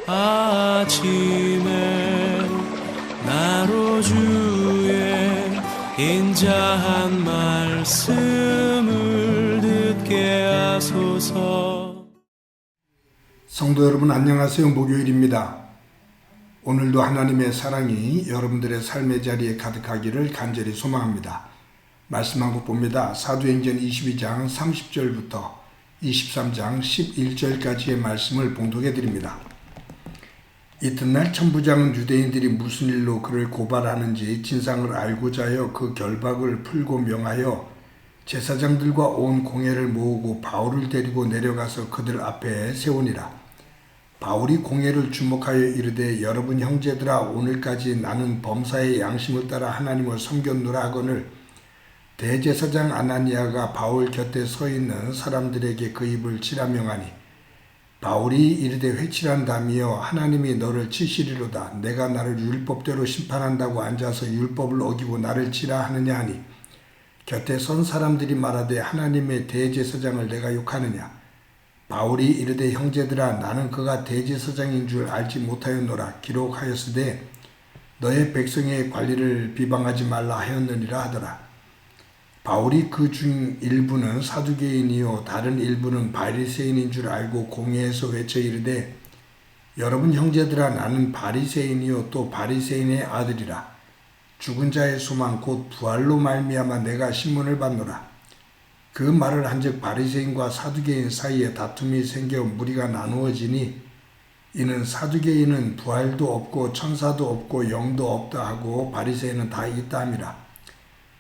아침에 나로 주의 인자한 말씀을 듣게 하소서. 성도 여러분 안녕하세요. 목요일입니다. 오늘도 하나님의 사랑이 여러분들의 삶의 자리에 가득하기를 간절히 소망합니다. 말씀 한 국 봅니다. 사도행전 22장 30절부터 23장 11절까지의 말씀을 봉독해 드립니다. 이튿날 천부장은 유대인들이 무슨 일로 그를 고발하는지 진상을 알고자 하여 그 결박을 풀고 명하여 제사장들과 온 공회를 모으고 바울을 데리고 내려가서 그들 앞에 세우니라. 바울이 공회를 주목하여 이르되 여러분 형제들아, 오늘까지 나는 범사의 양심을 따라 하나님을 섬겼노라 하거늘 대제사장 아나니아가 바울 곁에 서 있는 사람들에게 그 입을 치라 명하니, 바울이 이르되 회칠한다미여 하나님이 너를 치시리로다. 내가 나를 율법대로 심판한다고 앉아서 율법을 어기고 나를 치라 하느냐 하니, 곁에 선 사람들이 말하되 하나님의 대제사장을 내가 욕하느냐. 바울이 이르되 형제들아, 나는 그가 대제사장인 줄 알지 못하였노라. 기록하였으되 너의 백성의 관리를 비방하지 말라 하였느니라 하더라. 바울이 그 중 일부는 사두개인이요 다른 일부는 바리새인인 줄 알고 공회에서 외쳐 이르되 여러분 형제들아, 나는 바리새인이요 또 바리새인의 아들이라. 죽은 자의 소망 곧 부활로 말미암아 내가 신문을 받노라. 그 말을 한즉 바리새인과 사두개인 사이에 다툼이 생겨 무리가 나누어지니, 이는 사두개인은 부활도 없고 천사도 없고 영도 없다 하고 바리새인은 다 있다 함이라.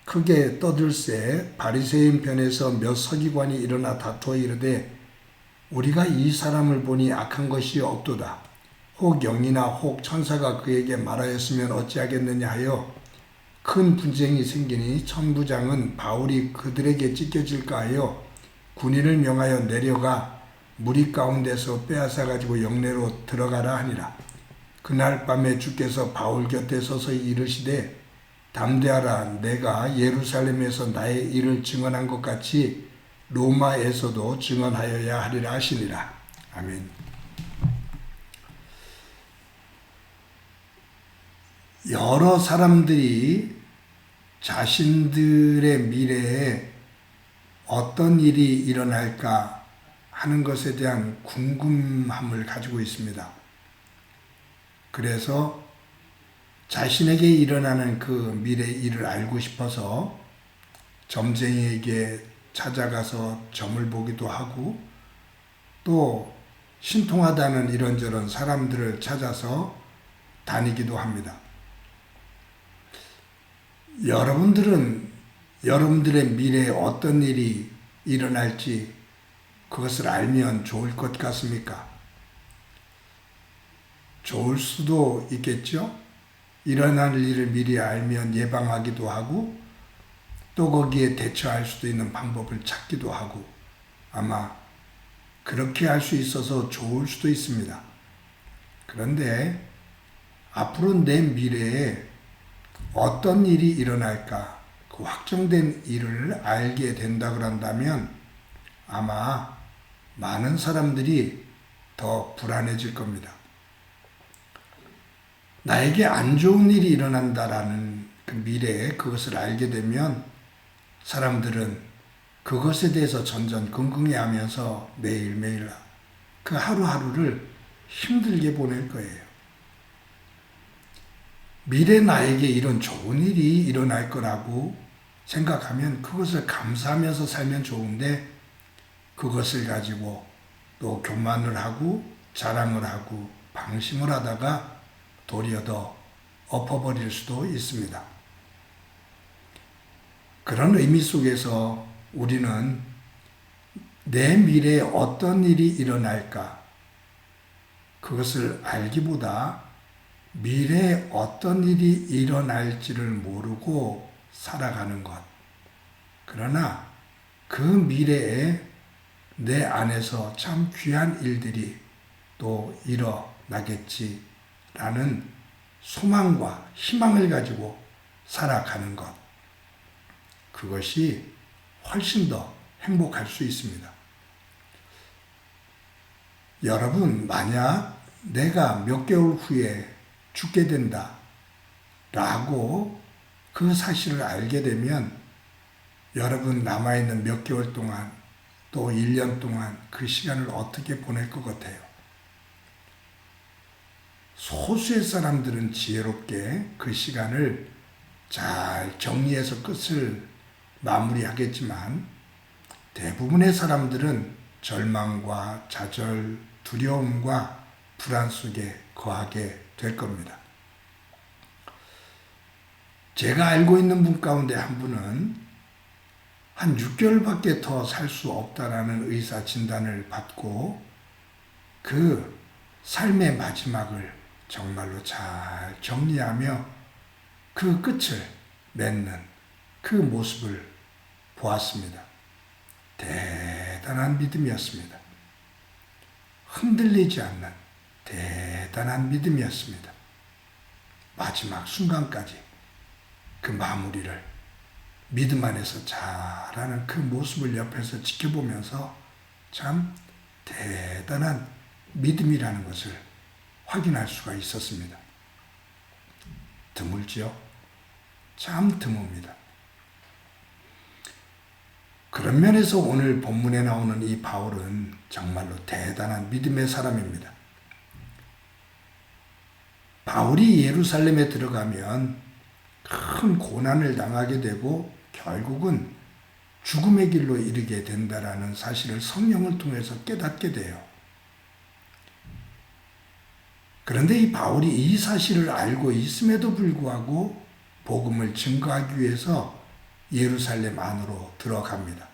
크게 떠들새 바리새인 편에서 몇 서기관이 일어나 다투어 이르되 우리가 이 사람을 보니 악한 것이 없도다. 혹 영이나 혹 천사가 그에게 말하였으면 어찌하겠느냐 하여 큰 분쟁이 생기니 천부장은 바울이 그들에게 찢겨질까 하여 군인을 명하여 내려가 무리 가운데서 빼앗아 가지고 영내로 들어가라 하니라. 그날 밤에 주께서 바울 곁에 서서 이르시되 담대하라. 내가 예루살렘에서 나의 일을 증언한 것 같이 로마에서도 증언하여야 하리라 하시니라. 아멘. 여러 사람들이 자신들의 미래에 어떤 일이 일어날까 하는 것에 대한 궁금함을 가지고 있습니다. 그래서 자신에게 일어나는 그 미래 일을 알고 싶어서 점쟁이에게 찾아가서 점을 보기도 하고, 또 신통하다는 이런저런 사람들을 찾아서 다니기도 합니다. 여러분들은 여러분들의 미래에 어떤 일이 일어날지 그것을 알면 좋을 것 같습니까? 좋을 수도 있겠죠? 일어날 일을 미리 알면 예방하기도 하고 또 거기에 대처할 수도 있는 방법을 찾기도 하고, 아마 그렇게 할 수 있어서 좋을 수도 있습니다. 그런데 앞으로 내 미래에 어떤 일이 일어날까, 그 확정된 일을 알게 된다고 한다면 아마 많은 사람들이 더 불안해질 겁니다. 나에게 안 좋은 일이 일어난다라는 그 미래에 그것을 알게 되면 사람들은 그것에 대해서 전전긍긍해하면서 매일매일 그 하루하루를 힘들게 보낼 거예요. 미래 나에게 이런 좋은 일이 일어날 거라고 생각하면 그것을 감사하면서 살면 좋은데, 그것을 가지고 또 교만을 하고 자랑을 하고 방심을 하다가 도리어 더 엎어버릴 수도 있습니다. 그런 의미 속에서 우리는 내 미래에 어떤 일이 일어날까, 그것을 알기보다 미래에 어떤 일이 일어날지를 모르고 살아가는 것, 그러나 그 미래에 내 안에서 참 귀한 일들이 또 일어나겠지라는 소망과 희망을 가지고 살아가는 것, 그것이 훨씬 더 행복할 수 있습니다. 여러분, 만약 내가 몇 개월 후에 죽게 된다 라고 그 사실을 알게 되면 여러분 남아있는 몇 개월 동안 또 1년 동안 그 시간을 어떻게 보낼 것 같아요? 소수의 사람들은 지혜롭게 그 시간을 잘 정리해서 끝을 마무리하겠지만 대부분의 사람들은 절망과 좌절, 두려움과 불안 속에 거하게 될 겁니다. 제가 알고 있는 분 가운데 한 분은 한 6개월밖에 더 살 수 없다라는 의사 진단을 받고 그 삶의 마지막을 정말로 잘 정리하며 그 끝을 맺는 그 모습을 보았습니다. 대단한 믿음이었습니다. 흔들리지 않는 대단한 믿음이었습니다. 마지막 순간까지 그 마무리를 믿음 안에서 잘하는 그 모습을 옆에서 지켜보면서 참 대단한 믿음이라는 것을 확인할 수가 있었습니다. 드물지요? 참 드뭅니다. 그런 면에서 오늘 본문에 나오는 이 바울은 정말로 대단한 믿음의 사람입니다. 바울이 예루살렘에 들어가면 큰 고난을 당하게 되고 결국은 죽음의 길로 이르게 된다라는 사실을 성령을 통해서 깨닫게 돼요. 그런데 이 바울이 이 사실을 알고 있음에도 불구하고 복음을 증거하기 위해서 예루살렘 안으로 들어갑니다.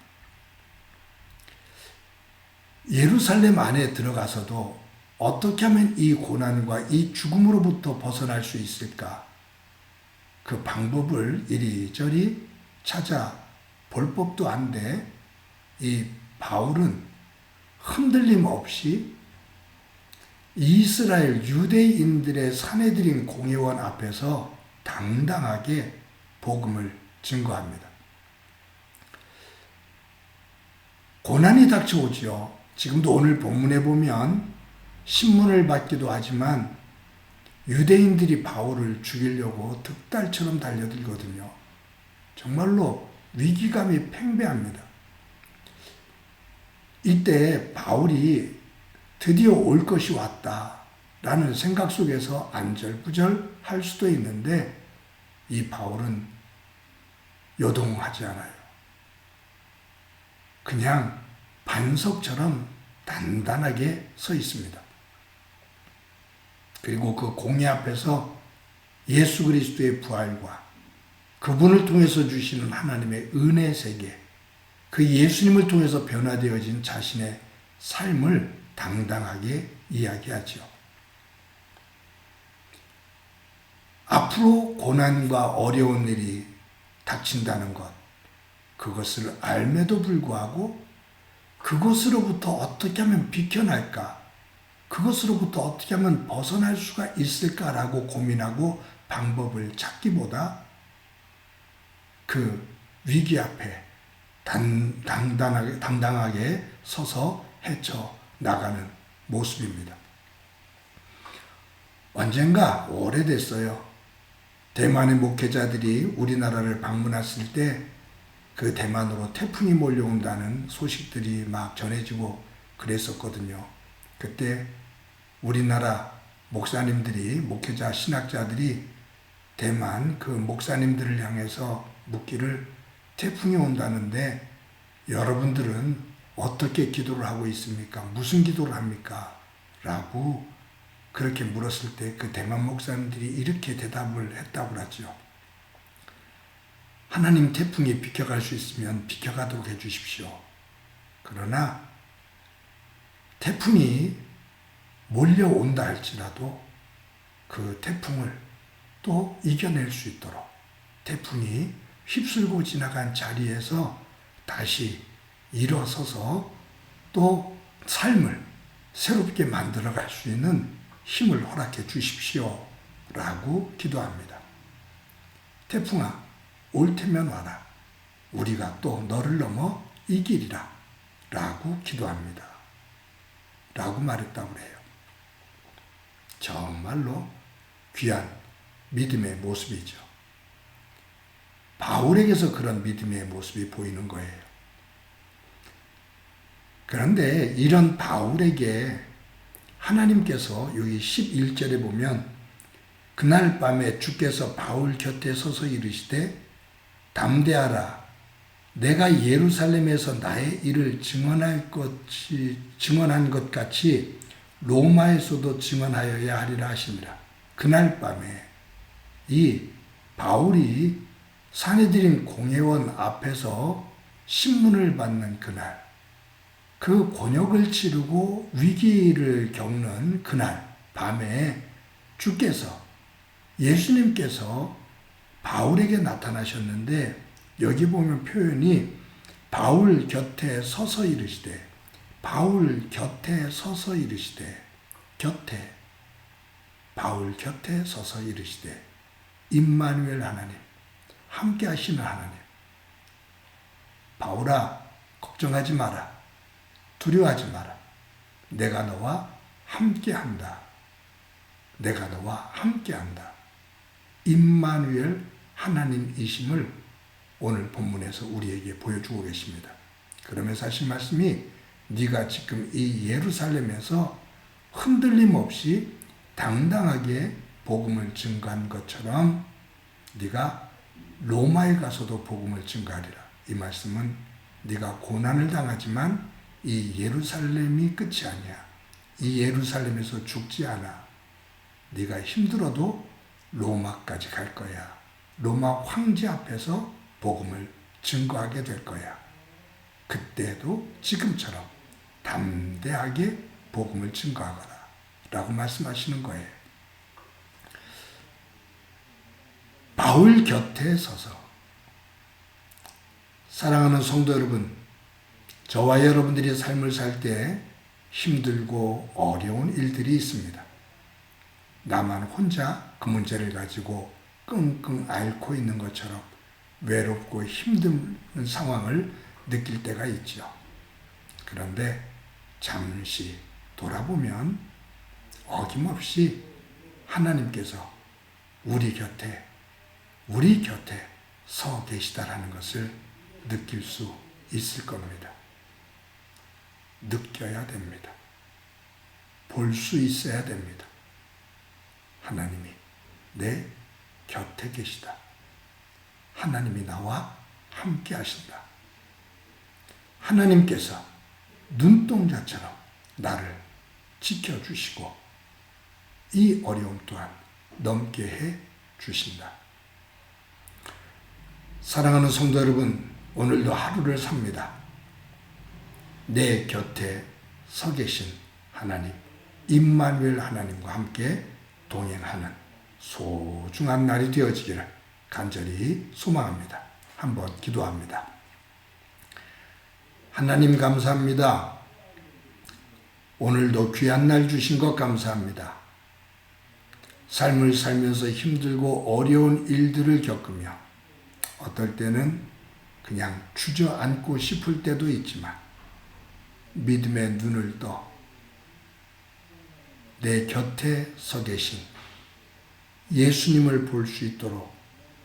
예루살렘 안에 들어가서도 어떻게 하면 이 고난과 이 죽음으로부터 벗어날 수 있을까? 그 방법을 이리저리 찾아볼 법도 한데 이 바울은 흔들림 없이 이스라엘 유대인들의 사내들인 공회원 앞에서 당당하게 복음을 증거합니다. 고난이 닥쳐오지요. 지금도 오늘 본문에 보면 신문을 받기도 하지만 유대인들이 바울을 죽이려고 득달처럼 달려들거든요. 정말로 위기감이 팽배합니다. 이때 바울이 드디어 올 것이 왔다라는 생각 속에서 안절부절 할 수도 있는데 이 바울은 요동하지 않아요. 그냥 반석처럼 단단하게 서 있습니다. 그리고 그 공회 앞에서 예수 그리스도의 부활과 그분을 통해서 주시는 하나님의 은혜 세계, 그 예수님을 통해서 변화되어진 자신의 삶을 당당하게 이야기하죠. 앞으로 고난과 어려운 일이 닥친다는 것, 그것을 알매도 불구하고 그것으로부터 어떻게 하면 비켜날까? 그것으로부터 어떻게 하면 벗어날 수가 있을까라고 고민하고 방법을 찾기보다 그 위기 앞에 당당하게 서서 헤쳐나가는 모습입니다. 언젠가 오래됐어요. 대만의 목회자들이 우리나라를 방문했을 때 그 대만으로 태풍이 몰려온다는 소식들이 막 전해지고 그랬었거든요. 그때 우리나라 목사님들이, 목회자, 신학자들이 대만 그 목사님들을 향해서 묻기를 태풍이 온다는데 여러분들은 어떻게 기도를 하고 있습니까? 무슨 기도를 합니까? 라고 그렇게 물었을 때 그 대만 목사님들이 이렇게 대답을 했다고 하죠. 하나님, 태풍이 비켜갈 수 있으면 비켜가도록 해주십시오. 그러나 태풍이 몰려온다 할지라도 그 태풍을 또 이겨낼 수 있도록 태풍이 휩쓸고 지나간 자리에서 다시 일어서서 또 삶을 새롭게 만들어갈 수 있는 힘을 허락해 주십시오. 라고 기도합니다. 태풍아, 올 테면 와라. 우리가 또 너를 넘어 이기리라. 라고 기도합니다. 라고 말했다고 해요. 정말로 귀한 믿음의 모습이죠. 바울에게서 그런 믿음의 모습이 보이는 거예요. 그런데 이런 바울에게 하나님께서 여기 11절에 보면 그날 밤에 주께서 바울 곁에 서서 이르시되 담대하라 내가 예루살렘에서 나의 일을 증언한 것 같이 로마에서도 증언하여야 하리라 하시니라. 그날 밤에 이 바울이 산헤드린 공회원 앞에서 신문을 받는 그날, 그 곤욕을 치르고 위기를 겪는 그날 밤에 주께서, 예수님께서 바울에게 나타나셨는데 여기 보면 표현이 바울 곁에 서서 이르시되, 바울 곁에 서서 이르시되, 곁에, 바울 곁에 서서 이르시되, 임마누엘 하나님, 함께 하시는 하나님. 바울아, 걱정하지 마라. 두려워하지 마라. 내가 너와 함께 한다. 내가 너와 함께 한다. 임마누엘 하나님이심을 오늘 본문에서 우리에게 보여주고 계십니다. 그러면서 하신 말씀이 네가 지금 이 예루살렘에서 흔들림 없이 당당하게 복음을 증거한 것처럼 네가 로마에 가서도 복음을 증거하리라. 이 말씀은 네가 고난을 당하지만 이 예루살렘이 끝이 아니야. 이 예루살렘에서 죽지 않아. 네가 힘들어도 로마까지 갈 거야. 로마 황제 앞에서 복음을 증거하게 될 거야. 그때도 지금처럼 담대하게 복음을 증거하거라 라고 말씀하시는 거예요. 바울 곁에 서서, 사랑하는 성도 여러분, 저와 여러분들이 삶을 살 때 힘들고 어려운 일들이 있습니다. 나만 혼자 그 문제를 가지고 끙끙 앓고 있는 것처럼 외롭고 힘든 상황을 느낄 때가 있죠. 그런데 잠시 돌아보면 어김없이 하나님께서 우리 곁에 서 계시다라는 것을 느낄 수 있을 겁니다. 느껴야 됩니다. 볼 수 있어야 됩니다. 하나님이 내 곁에 계시다. 하나님이 나와 함께 하신다. 하나님께서 눈동자처럼 나를 지켜주시고 이 어려움 또한 넘게 해 주신다. 사랑하는 성도 여러분, 오늘도 하루를 삽니다. 내 곁에 서 계신 하나님, 임마누엘 하나님과 함께 동행하는 소중한 날이 되어지기를 간절히 소망합니다. 한번 기도합니다. 하나님 감사합니다. 오늘도 귀한 날 주신 것 감사합니다. 삶을 살면서 힘들고 어려운 일들을 겪으며 어떨 때는 그냥 주저앉고 싶을 때도 있지만 믿음의 눈을 떠 내 곁에 서 계신 예수님을 볼 수 있도록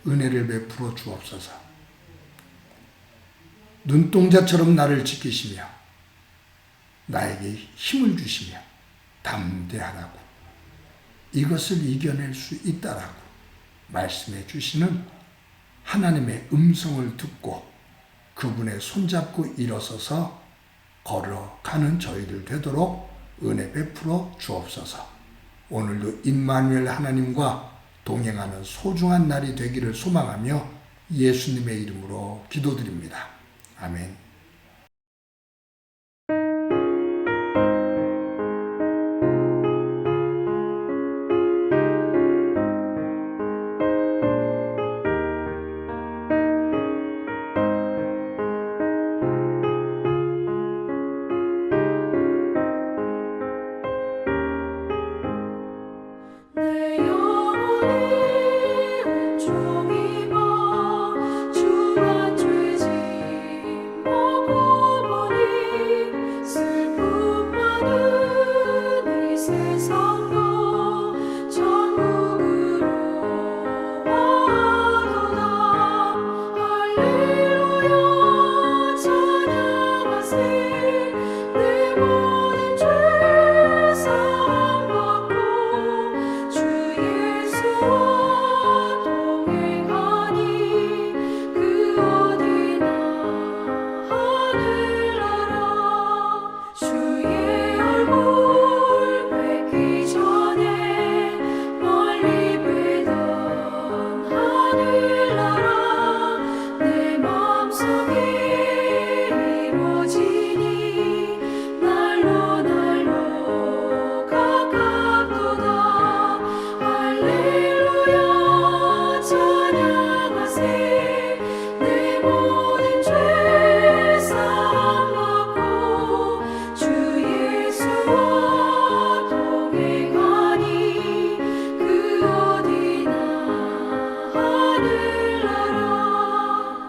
은혜를 베풀어 주옵소서. 눈동자처럼 나를 지키시며 나에게 힘을 주시며 담대하라고, 이것을 이겨낼 수 있다라고 말씀해 주시는 하나님의 음성을 듣고 그분의 손잡고 일어서서 걸어가는 저희들 되도록 은혜 베풀어 주옵소서. 오늘도 임마누엘 하나님과 동행하는 소중한 날이 되기를 소망하며 예수님의 이름으로 기도드립니다. 아멘.